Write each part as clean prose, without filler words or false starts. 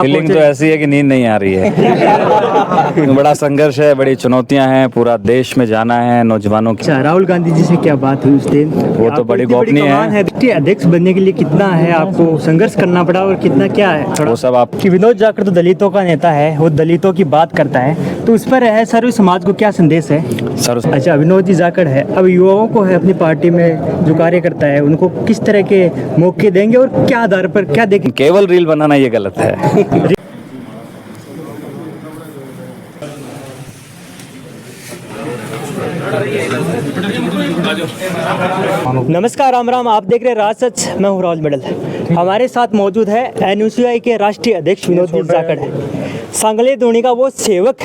Feeling तो ऐसी है कि नींद नहीं आ रही है। बड़ा संघर्ष है, बड़ी चुनौतियां हैं, पूरा देश में जाना है नौजवानों की। अच्छा, राहुल गांधी जी से क्या बात हुई उस दिन? वो तो बड़ी गोपनीय है। राष्ट्रीय अध्यक्ष बनने के लिए कितना है आपको संघर्ष करना पड़ा और कितना क्या है थोड़ा वो सब आप कि विनोद जाखड़ तो दलितों का नेता है, वो दलितों की बात करता है, तो उस पर है सर्व समाज को क्या संदेश है? सर अच्छा, विनोद जी जाखड़ है, अब युवाओं को है अपनी पार्टी में जो कार्य करता है उनको किस तरह के मौके देंगे और क्या आधार पर क्या देंगे? केवल रील बनाना ये गलत है। नमस्कार, राम राम। आप देख रहे हैं राज सच, मैं हूँ राहुल मेडल। हमारे साथ मौजूद है एनयूसीआई के राष्ट्रीय अध्यक्ष विनोद जी जाखड़ है, सांगले धोनी का वो सेवक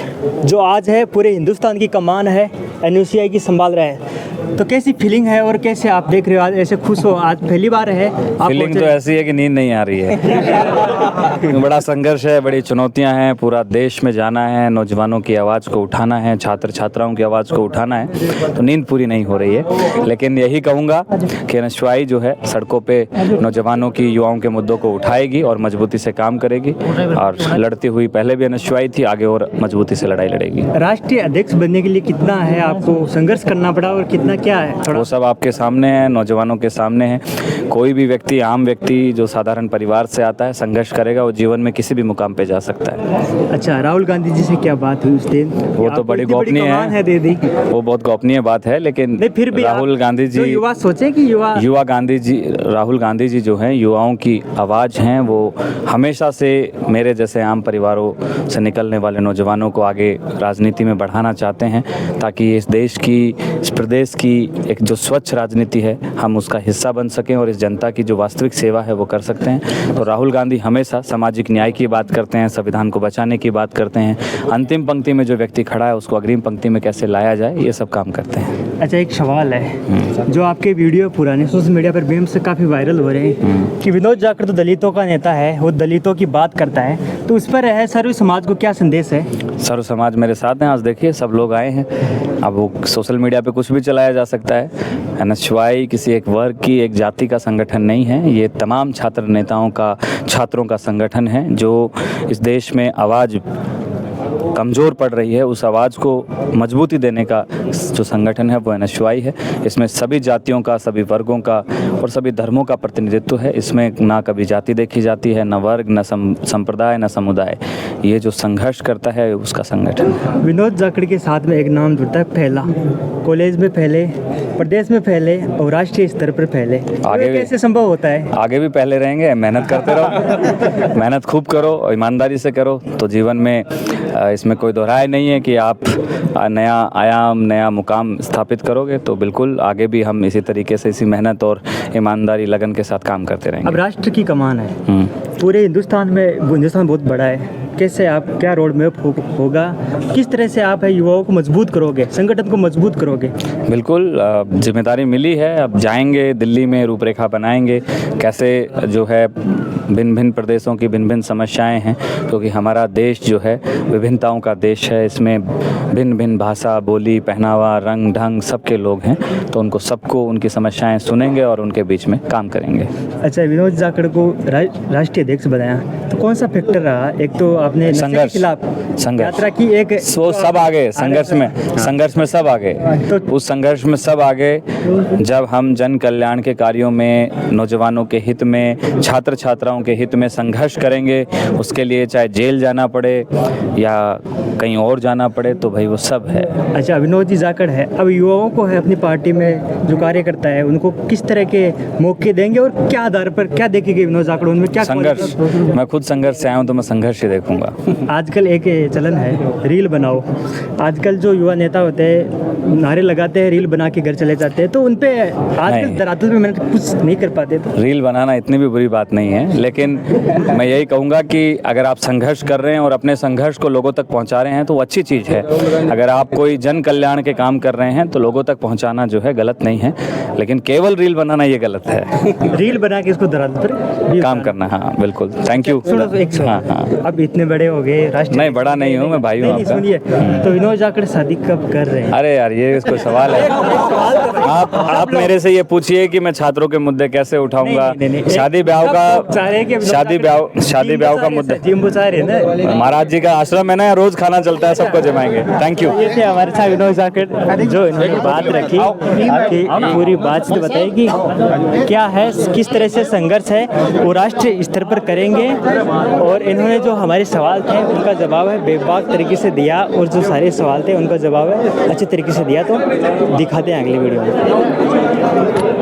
जो आज है पूरे हिंदुस्तान की कमान है एनयूसीआई की संभाल रहा है। तो कैसी फीलिंग है और कैसे आप देख रहे हो, आज ऐसे खुश हो? आज पहली बार है आप फीलिंग तो ऐसी है कि नींद नहीं आ रही है। बड़ा संघर्ष है, बड़ी चुनौतियां हैं, पूरा देश में जाना है, नौजवानों की आवाज़ को उठाना है, छात्र छात्राओं की आवाज़ को उठाना है, तो नींद पूरी नहीं हो रही है। लेकिन यही कहूँगा कि एनएसयूआई जो है सड़कों पे नौजवानों की, युवाओं के मुद्दों को उठाएगी और मजबूती से काम करेगी। और लड़ती हुई पहले भी एनएसयूआई थी, आगे और मजबूती से लड़ाई लड़ेगी। राष्ट्रीय अध्यक्ष बनने के लिए कितना है आपको संघर्ष करना पड़ा और कितना क्या है थोड़ा? वो सब आपके सामने है, नौजवानों के सामने है। कोई भी व्यक्ति, आम व्यक्ति जो साधारण परिवार से आता है, संघर्ष करेगा, वो जीवन में किसी भी मुकाम पे जा सकता है। अच्छा, राहुल गांधी जी से क्या बात हुई उस दिन? वो तो बड़ी गोपनीय है, दे दी। वो बहुत गोपनीय बात है, लेकिन नहीं, फिर भी राहुल गांधी जी, युवा सोचे कि युवा गांधी जी, राहुल गांधी जी जो हैं युवाओं की आवाज़ हैं, वो हमेशा से मेरे जैसे आम परिवारों से निकलने वाले नौजवानों को आगे राजनीति में बढ़ाना चाहते हैं, ताकि इस देश की, इस प्रदेश की एक जो स्वच्छ राजनीति है, हम उसका हिस्सा बन सकें और इस जनता की जो वास्तविक सेवा है वो कर सकते हैं। तो राहुल गांधी हमेशा सामाजिक न्याय की बात करते हैं, संविधान को बचाने की बात करते हैं, अंतिम पंक्ति में जो व्यक्ति खड़ा है उसको अग्रिम पंक्ति में कैसे लाया जाए, ये सब काम करते हैं। अच्छा, एक सवाल है, जो आपके वीडियो पुराने सोशल मीडिया पर मीम से काफ़ी वायरल हो रहे हैं कि विनोद जाखड़ तो दलितों का नेता है, वो दलितों की बात करता है, तो उस पर है सर्व समाज को क्या संदेश है? सर्व समाज मेरे साथ हैं, आज देखिए सब लोग आए हैं। अब वो सोशल मीडिया पे कुछ भी चलाया जा सकता है। एनएसयूआई किसी एक वर्ग की, एक जाति का संगठन नहीं है, ये तमाम छात्र नेताओं का, छात्रों का संगठन है जो इस देश में आवाज़ कमज़ोर पड़ रही है, उस आवाज़ को मजबूती देने का जो संगठन है वो एनएसयूआई है। इसमें सभी जातियों का, सभी वर्गों का और सभी धर्मों का प्रतिनिधित्व है। इसमें ना कभी जाति देखी जाती है, न वर्ग, न संप्रदाय, न समुदाय। ये जो संघर्ष करता है उसका संगठन है। विनोद जाखड़ के साथ में एक नाम जुड़ता है फैला, कॉलेज में फैले, प्रदेश में फैले और राष्ट्रीय स्तर पर फैले। आगे कैसे संभव होता है? आगे भी पहले रहेंगे, मेहनत करते रहो, मेहनत खूब करो और ईमानदारी से करो, तो जीवन में इसमें कोई दोहराए नहीं है कि आप नया आयाम, नया मुकाम स्थापित करोगे, तो बिल्कुल आगे भी हम इसी तरीके से, इसी मेहनत और ईमानदारी, लगन के साथ काम करते रहेंगे। अब राष्ट्र की कमान है पूरे हिंदुस्तान में, हिंदुस्तान बहुत बड़ा है, कैसे आप, क्या रोड मैप होगा, किस तरह से आप है युवाओं को मजबूत करोगे, संगठन को मजबूत करोगे? बिल्कुल, जिम्मेदारी मिली है, अब जाएंगे दिल्ली में, रूपरेखा बनाएंगे कैसे जो है भिन्न भिन्न प्रदेशों की भिन्न भिन्न समस्याएं हैं, क्योंकि हमारा देश जो है विभिन्नताओं का देश है। इसमें भिन्न भिन्न भाषा, बोली, पहनावा, रंग ढंग सबके लोग हैं, तो उनको सबको उनकी समस्याएं सुनेंगे और उनके बीच में काम करेंगे। अच्छा, विनोद जाखड़ को राष्ट्रीय अध्यक्ष बनाया तो कौन सा फैक्टर रहा? एक तो आपने संघर्ष यात्रा की, एक वो सब आगे संघर्ष में सब आगे, तो उस संघर्ष में सब आगे। जब हम जन कल्याण के कार्यों में, नौजवानों के हित में, छात्र छात्राओं के हित में संघर्ष करेंगे, उसके लिए चाहे जेल जाना पड़े या कहीं और जाना पड़े, तो भाई वो सब है। अच्छा, विनोद जी जाखड़ है, अब युवाओं को है अपनी पार्टी में जो कार्य करता है उनको किस तरह के मौके देंगे और क्या आधार पर क्या देखेंगे विनोद जाखड़ उनमें? क्या संघर्ष, मैं खुद संघर्ष से आया हूँ तो मैं संघर्ष ही देखूंगा। आजकल एक चलन है रील बनाओ, आजकल जो युवा नेता होते हैं नारे लगाते हैं, रील बना के घर चले जाते हैं, तो उनपे आजकल धरातल में मैंने कुछ नहीं कर पाते। तो रील बनाना इतनी भी बुरी बात नहीं है, लेकिन मैं यही कहूँगा कि अगर आप संघर्ष कर रहे हैं और अपने संघर्ष को लोगों तक पहुँचा रहे हैं तो वो अच्छी चीज़ है। अगर आप कोई जन कल्याण के काम कर रहे हैं तो लोगों तक पहुँचाना जो है गलत नहीं है, लेकिन केवल रील बनाना ये गलत है। रील बना के इसको धरातल पर काम करना, हाँ बिल्कुल, थैंक यू। हाँ, अब इतने बड़े हो गए, नहीं बड़ा नहीं हूँ मैं, भाई हूँ आपका। सुनिए, तो विनोद जाखड़ शादी कब कर रहे हैं? अरे यार ये कोई सवाल है? आप मेरे से ये पूछिए कि मैं छात्रों के मुद्दे कैसे उठाऊंगा। शादी ब्याह का मुद्दा, महाराज जी का आश्रम है ना, रोज खाना चलता है, सबको जमाएंगे। Thank you. ये थे हमारे साथ विनोद जाखड़, जो इन्होंने बात रखी, आपकी पूरी बात से बताई कि क्या है, किस तरह से संघर्ष है वो राष्ट्रीय स्तर पर करेंगे। और इन्होंने जो हमारे सवाल थे उनका जवाब है बेबाक तरीके से दिया, और जो सारे सवाल थे उनका जवाब है अच्छे तरीके से दिया। तो दिखाते हैं अगली वीडियो में।